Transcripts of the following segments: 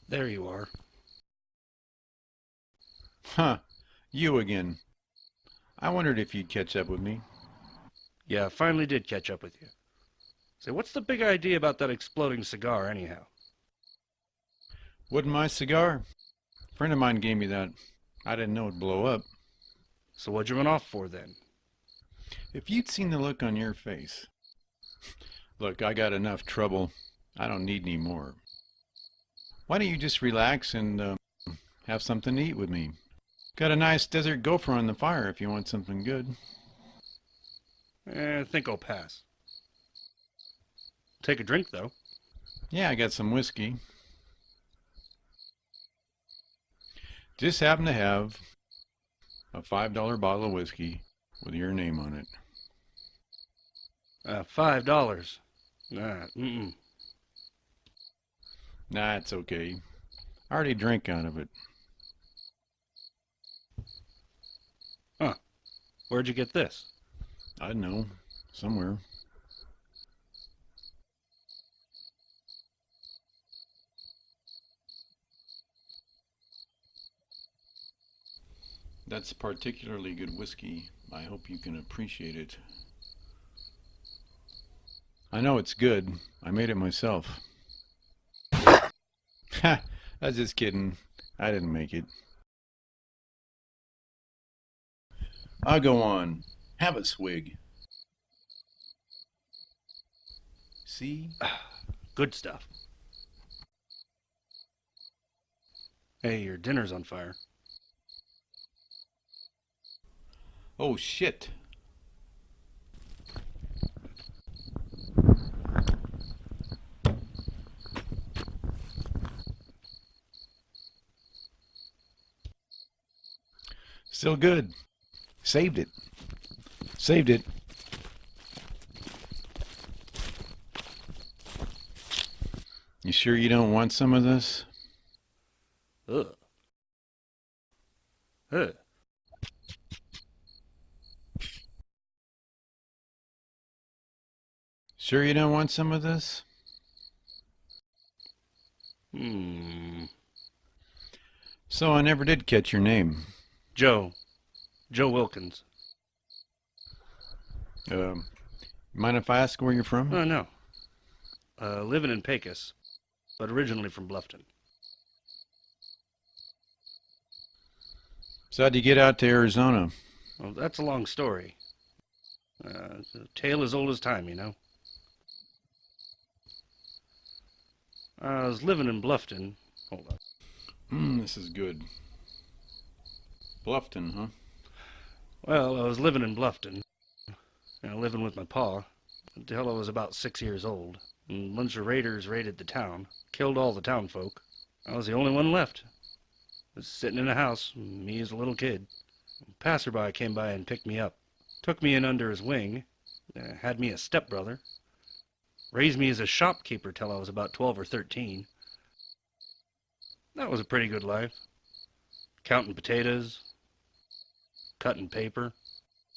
There you are. Huh, you again. I wondered if you'd catch up with me. Yeah, I finally did catch up with you. Say, what's the big idea about that exploding cigar, anyhow? Wouldn't my cigar? A friend of mine gave me that. I didn't know it'd blow up. So what'd you run off for then? If you'd seen the look on your face. Look, I got enough trouble. I don't need any more. Why don't you just relax and have something to eat with me? Got a nice desert gopher on the fire if you want something good. I think I'll pass. Take a drink, though. Yeah, I got some whiskey. Just happen to have a $5 bottle of whiskey with your name on it. $5. Mm-mm. Nah, it's okay. I already drank out of it. Huh. Where'd you get this? I don't know. Somewhere. That's particularly good whiskey. I hope you can appreciate it. I know it's good. I made it myself. Ha! I was just kidding. I didn't make it. I'll go on. Have a swig. See? Good stuff. Hey, your dinner's on fire. Oh shit. Still good. Saved it. Saved it. You sure you don't want some of this? Ugh. Ugh. Sure you don't want some of this? Hmm. So I never did catch your name. Joe. Joe Wilkins. Um, Mind if I ask where you're from? Oh, no. Living in Pecos, but originally from Bluffton. So how'd you get out to Arizona? Well, that's a long story. It's a tale as old as time, you know. I was living in Bluffton. Hold on. This is good. Bluffton, huh? Well, I was living in Bluffton, living with my pa, until I was about 6 years old. And a bunch of raiders raided the town, killed all the town folk. I was the only one left. I was sitting in a house, me as a little kid. A passerby came by and picked me up, took me in under his wing, had me a stepbrother, raised me as a shopkeeper till I was about 12 or 13. That was a pretty good life. Counting potatoes, cutting paper,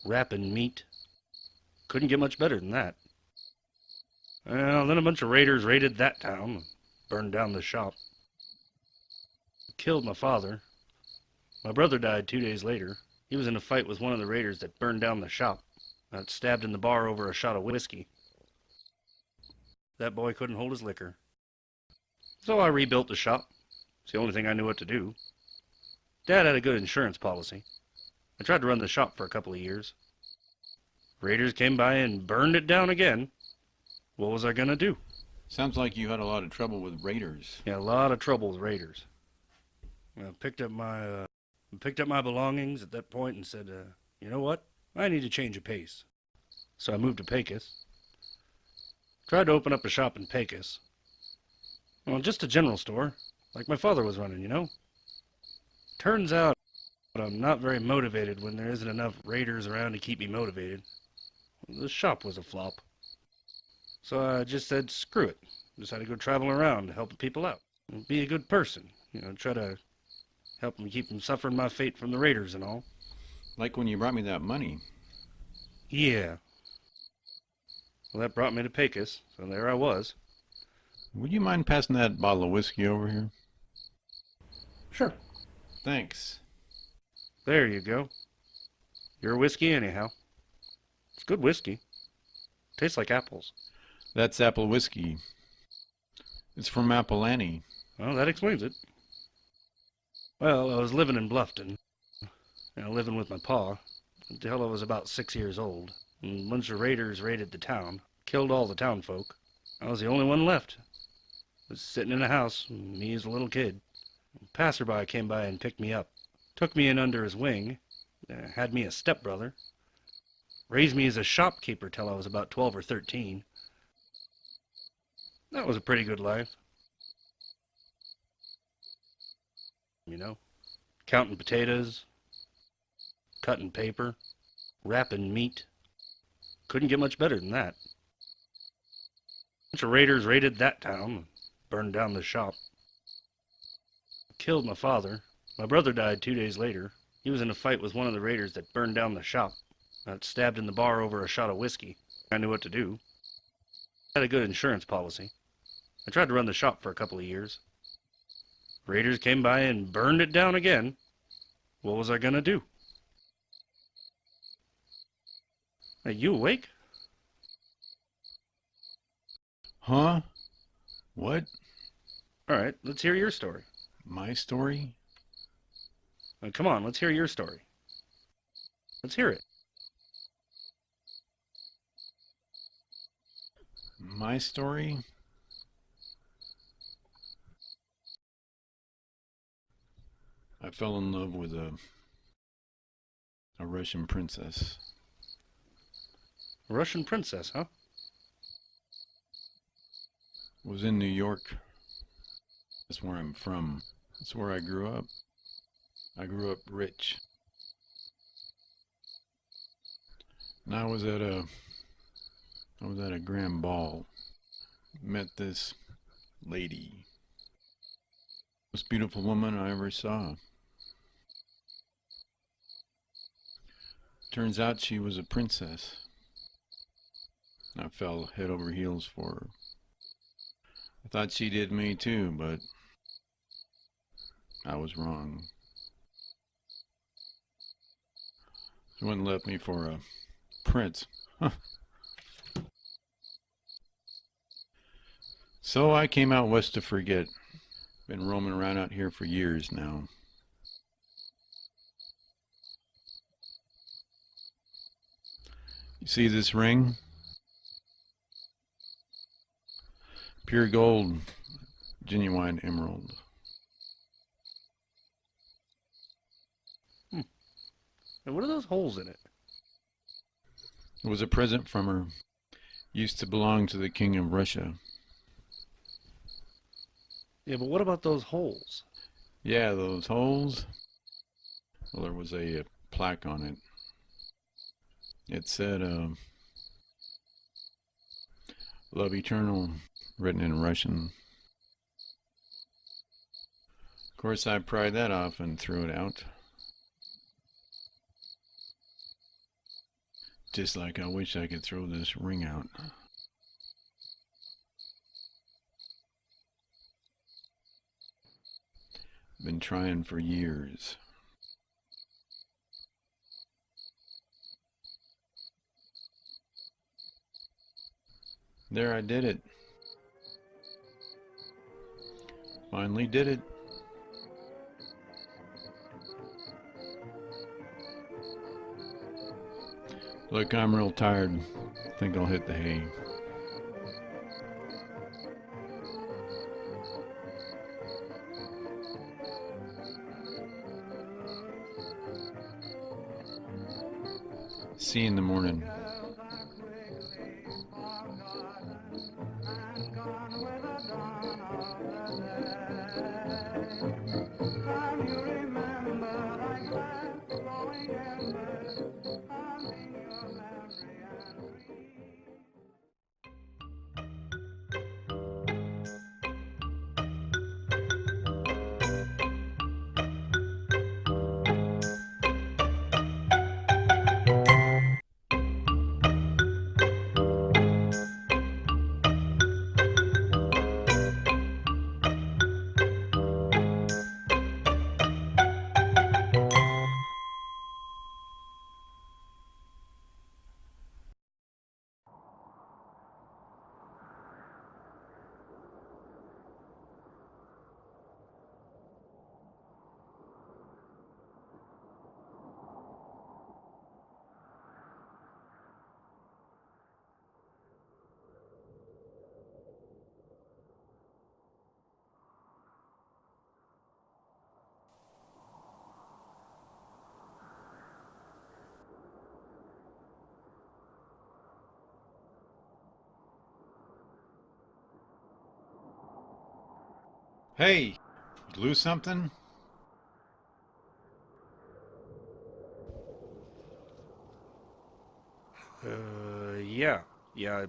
wrapping meat. Couldn't get much better than that. Well, then a bunch of raiders raided that town, burned down the shop, killed my father. My brother died 2 days later. He was in a fight with one of the raiders that burned down the shop. Got stabbed in the bar over a shot of whiskey. That boy couldn't hold his liquor. So I rebuilt the shop. It's the only thing I knew what to do. Dad had a good insurance policy. I tried to run the shop for a couple of years. Raiders came by and burned it down again. What was I gonna do? Sounds like you had a lot of trouble with raiders. Yeah, a lot of trouble with raiders. I picked up my belongings at that point and said, you know what? I need to change of pace. So I moved to Pecos. Tried to open up a shop in Pecos. Well, just a general store, like my father was running, you know? Turns out I'm not very motivated when there isn't enough raiders around to keep me motivated. The shop was a flop. So I just said, screw it. Decided to go travel around to help people out. And be a good person. Try to help them keep from suffering my fate from the raiders and all. Like when you brought me that money. Yeah. Well, that brought me to Pecos, so there I was. Would you mind passing that bottle of whiskey over here? Sure. Thanks. There you go. Your whiskey, anyhow. It's good whiskey. Tastes like apples. That's apple whiskey. It's from Apple Annie. Well, that explains it. Well, I was living in Bluffton. Living with my pa. Until I was about 6 years old. And a bunch of raiders raided the town. Killed all the town folk. I was the only one left. Was sitting in a house, me as a little kid. A passerby came by and picked me up. Took me in under his wing. Had me a stepbrother. Raised me as a shopkeeper till I was about 12 or 13. That was a pretty good life. You know, counting potatoes, cutting paper, wrapping meat. Couldn't get much better than that. A bunch of raiders raided that town, burned down the shop. Killed my father. My brother died 2 days later. He was in a fight with one of the raiders that burned down the shop. Got stabbed in the bar over a shot of whiskey. I knew what to do. Had a good insurance policy. I tried to run the shop for a couple of years. Raiders came by and burned it down again. What was I gonna do? Hey, you awake? Huh? What? All right, let's hear your story. My story? Come on, let's hear your story. Let's hear it. My story? I fell in love with a Russian princess. A Russian princess, huh? Was in New York. That's where I'm from. That's where I grew up. I grew up rich. And I was at a grand ball. Met this lady. Most beautiful woman I ever saw. Turns out she was a princess. I fell head over heels for her. I thought she did me too, but I was wrong. She wouldn't let me for a prince. Huh. So I came out west to forget. Been roaming around out here for years now. You see this ring? Pure gold, genuine emerald. And what are those holes in it? It was a present from her. Used to belong to the King of Russia. Yeah, but what about those holes? Yeah, those holes. Well, there was a plaque on it. It said, Love Eternal, written in Russian. Of course, I pried that off and threw it out. Just like I wish I could throw this ring out. Been trying for years. There, I did it. Finally did it. Look, I'm real tired. Think I'll hit the hay. See you in the morning. Hey, you lose something? Yeah. Yeah,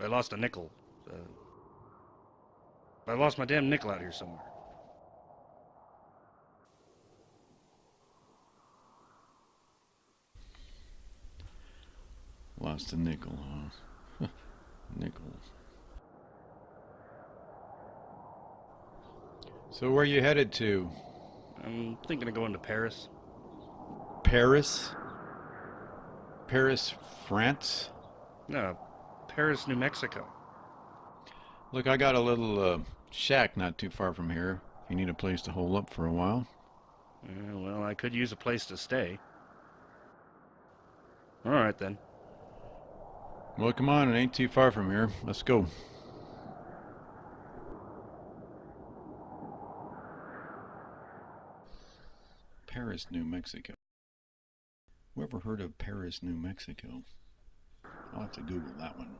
I lost a nickel. Uh, I lost my damn nickel out here somewhere. Lost a nickel, huh? Nickel. So where you headed to? I'm thinking of going to Paris. Paris? Paris, France? No, Paris, New Mexico. Look, I got a little shack not too far from here. If you need a place to hole up for a while. Well, I could use a place to stay. All right, then. Well, come on, it ain't too far from here. Let's go. Paris, New Mexico. Whoever heard of Paris, New Mexico? I'll have to Google that one.